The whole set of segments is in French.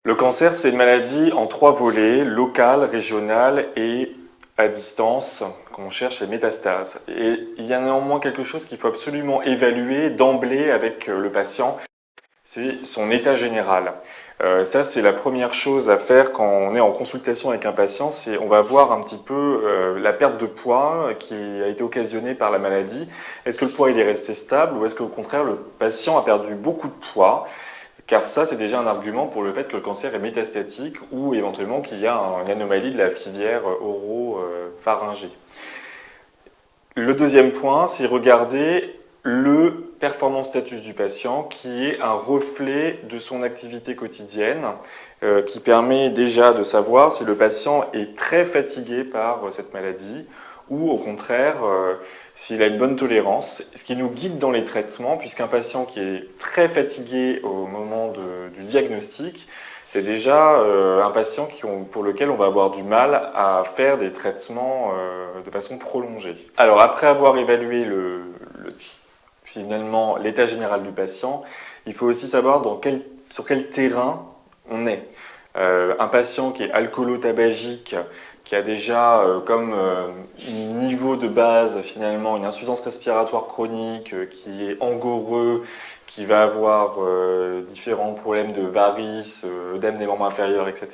Le cancer, c'est une maladie en 3 volets, locale, régionale et à distance, quand on cherche les métastases. Et il y a néanmoins quelque chose qu'il faut absolument évaluer d'emblée avec le patient, c'est son état général. Ça, c'est la première chose à faire quand on est en consultation avec un patient, c'est on va voir un petit peu la perte de poids qui a été occasionnée par la maladie. Est-ce que le poids il est resté stable ou est-ce qu'au contraire le patient a perdu beaucoup de poids? Car ça, c'est déjà un argument pour le fait que le cancer est métastatique ou éventuellement qu'il y a une anomalie de la filière oropharyngée. Le deuxième point, c'est regarder le performance status du patient qui est un reflet de son activité quotidienne qui permet déjà de savoir si le patient est très fatigué par cette maladie ou au contraire s'il a une bonne tolérance, ce qui nous guide dans les traitements puisqu'un patient qui est très fatigué au moment du diagnostic, c'est déjà un patient pour lequel on va avoir du mal à faire des traitements de façon prolongée. Alors après avoir évalué finalement l'état général du patient, il faut aussi savoir sur quel terrain on est. Un patient qui est alcoolo-tabagique, qui a déjà comme niveau de base finalement une insuffisance respiratoire chronique, qui est angoreux, qui va avoir différents problèmes de varices, œdème des membres inférieurs, etc.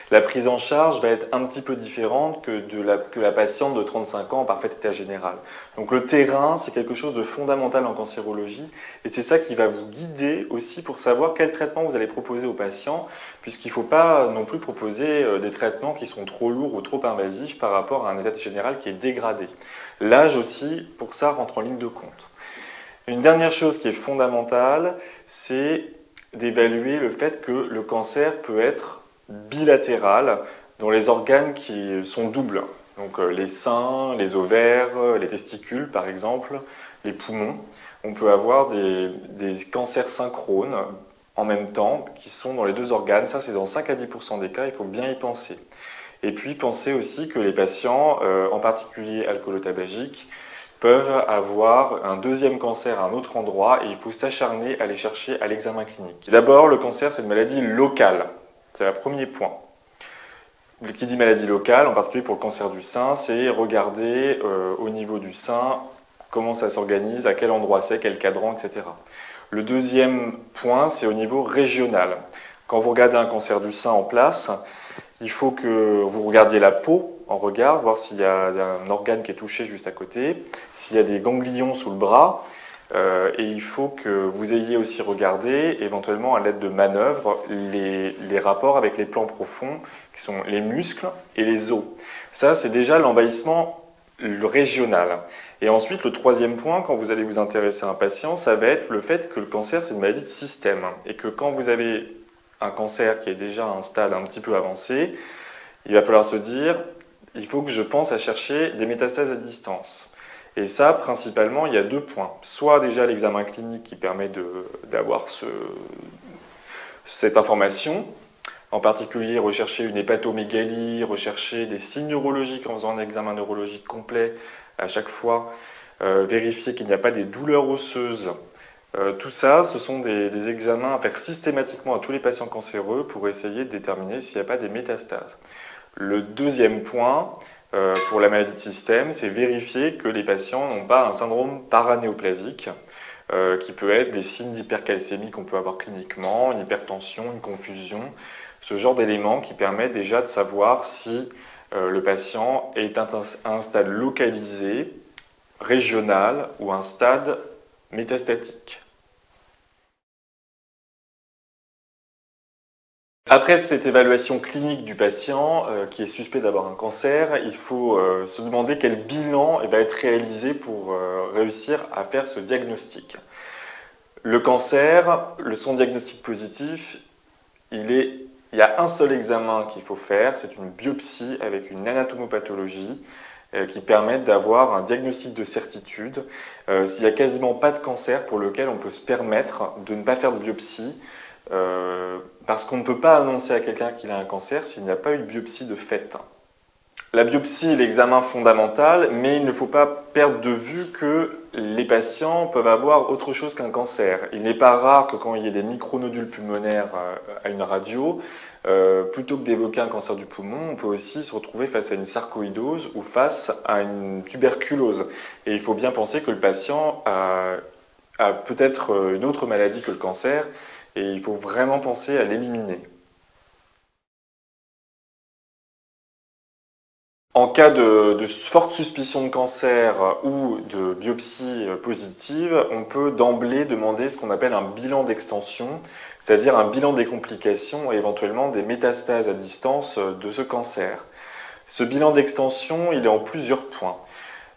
La prise en charge va être un petit peu différente que la patiente de 35 ans en parfait état général. Donc le terrain, c'est quelque chose de fondamental en cancérologie et c'est ça qui va vous guider aussi pour savoir quel traitement vous allez proposer aux patients, puisqu'il ne faut pas non plus proposer des traitements qui sont trop lourds ou trop invasifs par rapport à un état général qui est dégradé. L'âge aussi, pour ça, rentre en ligne de compte. Une dernière chose qui est fondamentale, c'est d'évaluer le fait que le cancer peut être bilatéral dans les organes qui sont doubles. Donc les seins, les ovaires, les testicules par exemple, les poumons. On peut avoir des cancers synchrones en même temps qui sont dans les deux organes. Ça c'est dans 5 à 10% des cas, il faut bien y penser. Et puis pensez aussi que les patients, en particulier alcoolotabagiques, peuvent avoir un deuxième cancer à un autre endroit et il faut s'acharner à aller chercher à l'examen clinique. D'abord, le cancer, c'est une maladie locale. C'est le premier point. Qui dit maladie locale, en particulier pour le cancer du sein, c'est regarder au niveau du sein comment ça s'organise, à quel endroit c'est, quel cadran, etc. Le deuxième point, c'est au niveau régional. Quand vous regardez un cancer du sein en place, il faut que vous regardiez la peau en regard, voir s'il y a un organe qui est touché juste à côté, s'il y a des ganglions sous le bras, et il faut que vous ayez aussi regardé, éventuellement à l'aide de manœuvres, les rapports avec les plans profonds, qui sont les muscles et les os. Ça, c'est déjà l'envahissement régional. Et ensuite, le troisième point, quand vous allez vous intéresser à un patient, ça va être le fait que le cancer, c'est une maladie de système, et que quand vous avez un cancer qui est déjà à un stade un petit peu avancé, il va falloir se dire, il faut que je pense à chercher des métastases à distance. Et ça, principalement, il y a 2 points. Soit déjà l'examen clinique qui permet d'avoir cette information, en particulier rechercher une hépatomégalie, rechercher des signes neurologiques en faisant un examen neurologique complet à chaque fois, vérifier qu'il n'y a pas des douleurs osseuses. Tout ça, ce sont des examens à faire systématiquement à tous les patients cancéreux pour essayer de déterminer s'il n'y a pas des métastases. Le deuxième point pour la maladie de système, c'est vérifier que les patients n'ont pas un syndrome paranéoplasique, qui peut être des signes d'hypercalcémie qu'on peut avoir cliniquement, une hypertension, une confusion, ce genre d'éléments qui permettent déjà de savoir si le patient est à un stade localisé, régional ou un stade métastatique. Après cette évaluation clinique du patient qui est suspect d'avoir un cancer, il faut se demander quel bilan va être réalisé pour réussir à faire ce diagnostic. Le cancer, son diagnostic positif, il y a un seul examen qu'il faut faire, c'est une biopsie avec une anatomopathologie qui permettent d'avoir un diagnostic de certitude. S'il n'y a quasiment pas de cancer pour lequel on peut se permettre de ne pas faire de biopsie, parce qu'on ne peut pas annoncer à quelqu'un qu'il a un cancer s'il n'y a pas eu de biopsie de fait. La biopsie est l'examen fondamental, mais il ne faut pas perdre de vue que les patients peuvent avoir autre chose qu'un cancer. Il n'est pas rare que quand il y ait des micronodules pulmonaires à une radio, plutôt que d'évoquer un cancer du poumon, on peut aussi se retrouver face à une sarcoïdose ou face à une tuberculose. Et il faut bien penser que le patient a peut-être une autre maladie que le cancer, et il faut vraiment penser à l'éliminer. En cas de forte suspicion de cancer ou de biopsie positive, on peut d'emblée demander ce qu'on appelle un bilan d'extension, c'est-à-dire un bilan des complications et éventuellement des métastases à distance de ce cancer. Ce bilan d'extension, il est en plusieurs points.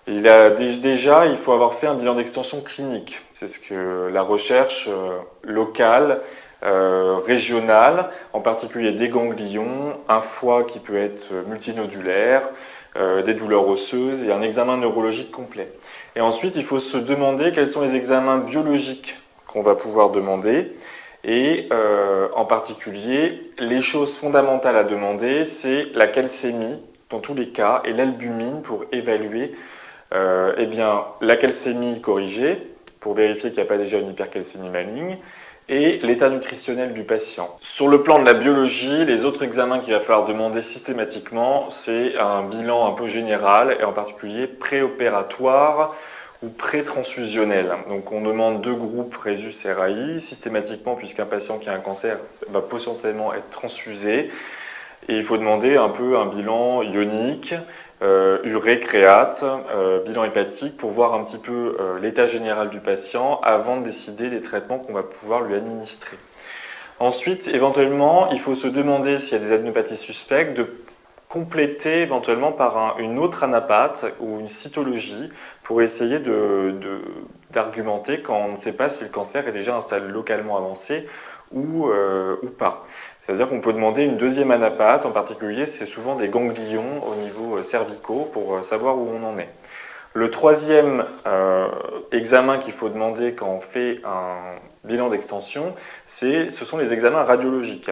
Déjà, il faut avoir fait un bilan d'extension clinique. C'est ce que la recherche locale, régionale, en particulier des ganglions, un foie qui peut être multinodulaire, des douleurs osseuses et un examen neurologique complet. Et ensuite, il faut se demander quels sont les examens biologiques qu'on va pouvoir demander. Et en particulier, les choses fondamentales à demander, c'est la calcémie dans tous les cas et l'albumine pour évaluer eh bien, la calcémie corrigée, pour vérifier qu'il n'y a pas déjà une hypercalcémie maligne, et l'état nutritionnel du patient. Sur le plan de la biologie, les autres examens qu'il va falloir demander systématiquement, c'est un bilan un peu général, et en particulier préopératoire ou pré-transfusionnel. Donc on demande deux groupes Rhésus-RAI systématiquement, puisqu'un patient qui a un cancer va potentiellement être transfusé. Et il faut demander un peu un bilan ionique, urée, créate, bilan hépatique pour voir un petit peu l'état général du patient avant de décider des traitements qu'on va pouvoir lui administrer. Ensuite, éventuellement, il faut se demander s'il y a des adénopathies suspectes, de compléter éventuellement par une autre anapathe ou une cytologie pour essayer d'argumenter quand on ne sait pas si le cancer est déjà à un stade localement avancé ou pas. C'est-à-dire qu'on peut demander une deuxième anapathe, en particulier c'est souvent des ganglions au niveau cervicaux pour savoir où on en est. Le troisième examen qu'il faut demander quand on fait un bilan d'extension, ce sont les examens radiologiques.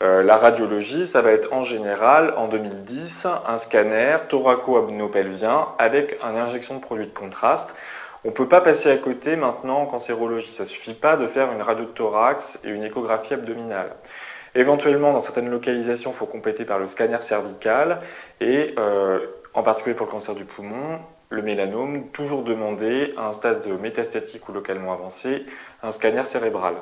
La radiologie, ça va être en général, en 2010, un scanner thoraco-abdominopelvien avec une injection de produit de contraste. On ne peut pas passer à côté maintenant en cancérologie. Ça ne suffit pas de faire une radio de thorax et une échographie abdominale. Éventuellement, dans certaines localisations, il faut compléter par le scanner cervical et, en particulier pour le cancer du poumon, le mélanome, toujours demander à un stade métastatique ou localement avancé, un scanner cérébral.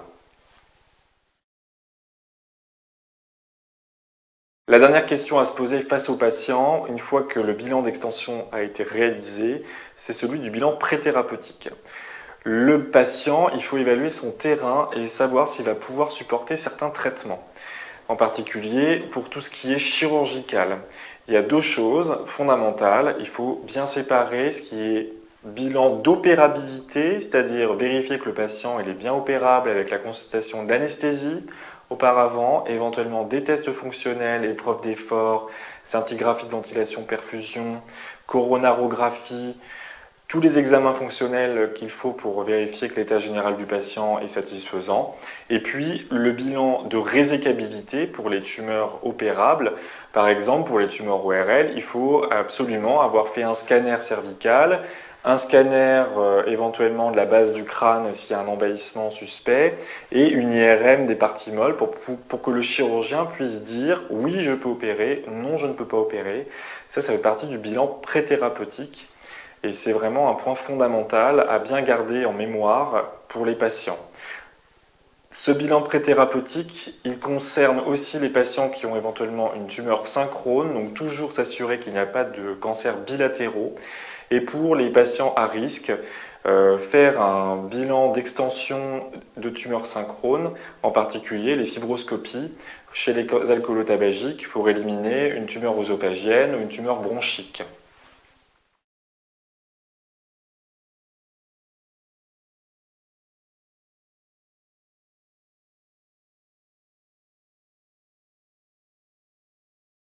La dernière question à se poser face au patient, une fois que le bilan d'extension a été réalisé, c'est celui du bilan préthérapeutique. Le patient, il faut évaluer son terrain et savoir s'il va pouvoir supporter certains traitements. En particulier pour tout ce qui est chirurgical. Il y a deux choses fondamentales. Il faut bien séparer ce qui est bilan d'opérabilité, c'est-à-dire vérifier que le patient il est bien opérable avec la consultation d'anesthésie auparavant, éventuellement des tests fonctionnels, épreuves d'effort, scintigraphie de ventilation, perfusion, coronarographie, tous les examens fonctionnels qu'il faut pour vérifier que l'état général du patient est satisfaisant. Et puis le bilan de résécabilité pour les tumeurs opérables. Par exemple, pour les tumeurs ORL, il faut absolument avoir fait un scanner cervical, un scanner éventuellement de la base du crâne s'il y a un envahissement suspect, et une IRM des parties molles pour que le chirurgien puisse dire « oui, je peux opérer »,« non, je ne peux pas opérer ». Ça fait partie du bilan préthérapeutique. Et c'est vraiment un point fondamental à bien garder en mémoire pour les patients. Ce bilan préthérapeutique, il concerne aussi les patients qui ont éventuellement une tumeur synchrone, donc toujours s'assurer qu'il n'y a pas de cancer bilatéraux. Et pour les patients à risque, faire un bilan d'extension de tumeurs synchrones, en particulier les fibroscopies chez les alcoolotabagiques pour éliminer une tumeur œsophagienne ou une tumeur bronchique.